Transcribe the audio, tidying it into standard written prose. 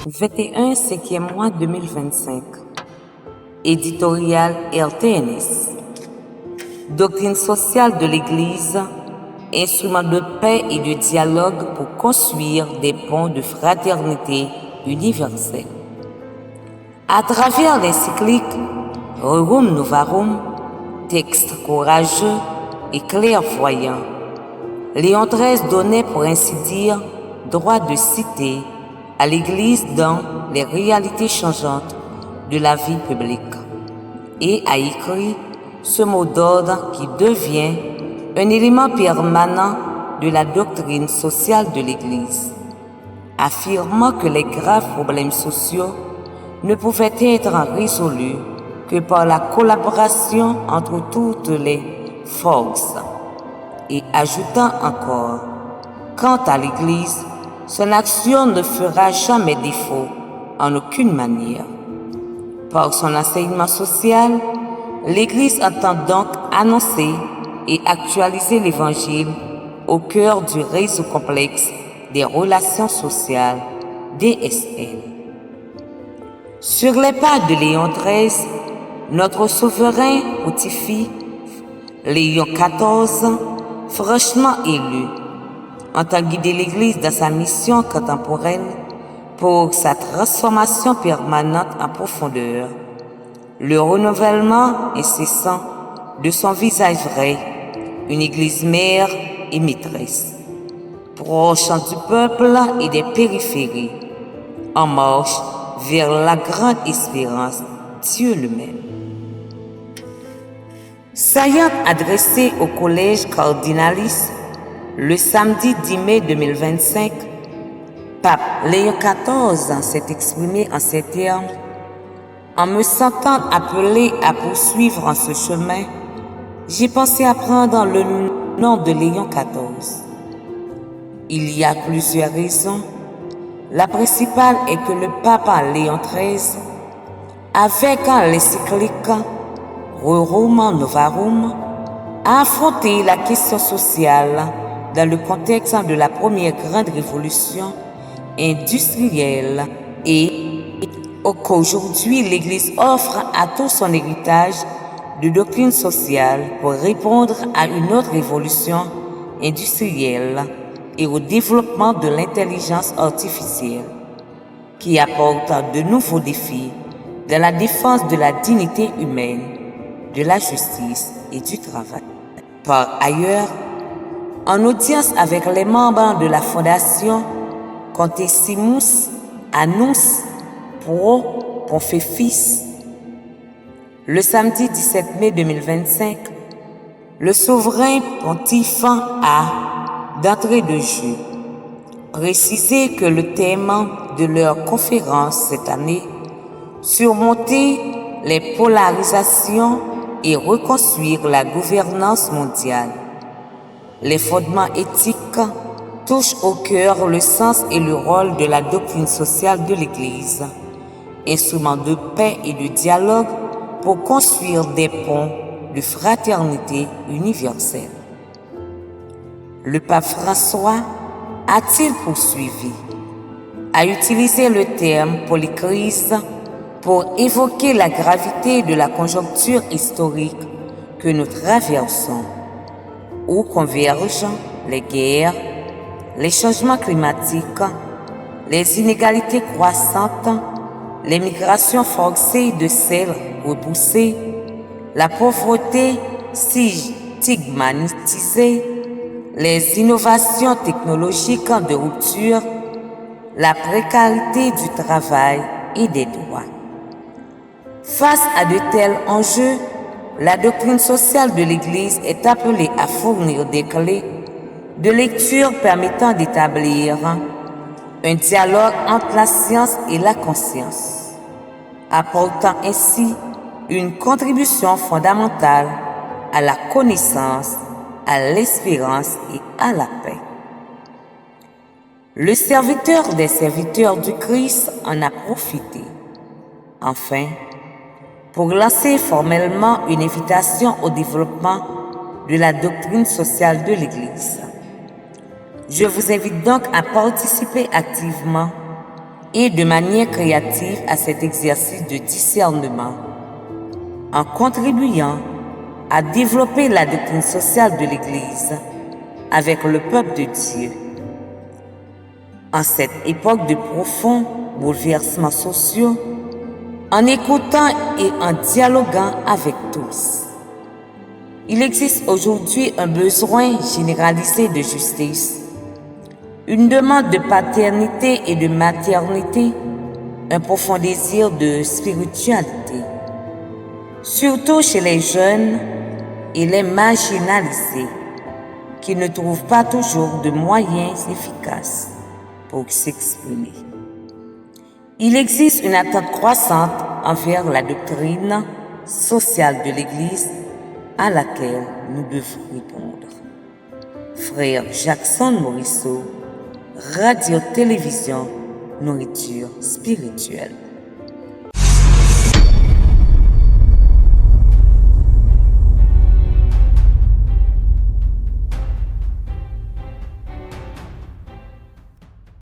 21 5e mois 2025. Éditorial RTNS. Doctrine sociale de l'Église, instrument de paix et de dialogue pour construire des ponts de fraternité universelle. À travers l'encyclique Rerum Novarum, texte courageux et clairvoyant, Léon XIII donnait, pour ainsi dire, droit de citer à l'Église dans les réalités changeantes de la vie publique et a écrit ce mot d'ordre qui devient un élément permanent de la doctrine sociale de l'Église, affirmant que les graves problèmes sociaux ne pouvaient être résolus que par la collaboration entre toutes les forces, et ajoutant encore, quant à l'Église, son action ne fera jamais défaut en aucune manière. Par son enseignement social, l'Église entend donc annoncer et actualiser l'Évangile au cœur du réseau complexe des relations sociales, DSL. Sur les pas de Léon XIII, notre souverain pontife Léon XIV, franchement élu, entend guider l'Église dans sa mission contemporaine pour sa transformation permanente en profondeur, le renouvellement incessant de son visage vrai, une Église mère et maîtresse, proche du peuple et des périphéries, en marche vers la grande espérance, Dieu lui-même. Saillante adressée au collège Cardinalis le samedi 10 mai 2025, Pape Léon XIV s'est exprimé en ces termes: en me sentant appelé à poursuivre en ce chemin, j'ai pensé à prendre le nom de Léon XIV. Il y a plusieurs raisons. La principale est que le pape Léon XIII, avec l'encyclique Rerum Novarum, a affronté la question sociale dans le contexte de la première grande révolution industrielle et qu'aujourd'hui l'Église offre à tout son héritage de doctrine sociale pour répondre à une autre révolution industrielle et au développement de l'intelligence artificielle qui apporte de nouveaux défis dans la défense de la dignité humaine, de la justice et du travail. Par ailleurs, en audience avec les membres de la Fondation Contessimus Annus Pro Pontifex, le samedi 17 mai 2025, le souverain pontife a, d'entrée de jeu, précisé que le thème de leur conférence cette année, surmonter les polarisations et reconstruire la gouvernance mondiale, les fondements éthiques, touchent au cœur le sens et le rôle de la doctrine sociale de l'Église, instrument de paix et de dialogue pour construire des ponts de fraternité universelle. Le pape François a-t-il poursuivi, a utilisé le terme polycrise pour évoquer la gravité de la conjoncture historique que nous traversons, où convergent les guerres, les changements climatiques, les inégalités croissantes, les migrations forcées de celles repoussées, la pauvreté stigmatisée, les innovations technologiques de rupture, la précarité du travail et des droits. Face à de tels enjeux, la doctrine sociale de l'Église est appelée à fournir des clés de lecture permettant d'établir un dialogue entre la science et la conscience, apportant ainsi une contribution fondamentale à la connaissance, à l'espérance et à la paix. Le serviteur des serviteurs du Christ en a profité, enfin, pour lancer formellement une invitation au développement de la doctrine sociale de l'Église. Je vous invite donc à participer activement et de manière créative à cet exercice de discernement, en contribuant à développer la doctrine sociale de l'Église avec le peuple de Dieu. En cette époque de profonds bouleversements sociaux, en écoutant et en dialoguant avec tous. Il existe aujourd'hui un besoin généralisé de justice, une demande de paternité et de maternité, un profond désir de spiritualité, surtout chez les jeunes et les marginalisés, qui ne trouvent pas toujours de moyens efficaces pour s'exprimer. Il existe une attente croissante envers la doctrine sociale de l'Église à laquelle nous devons répondre. Frère Jackson Morisseau, Radio-Télévision, Nourriture spirituelle.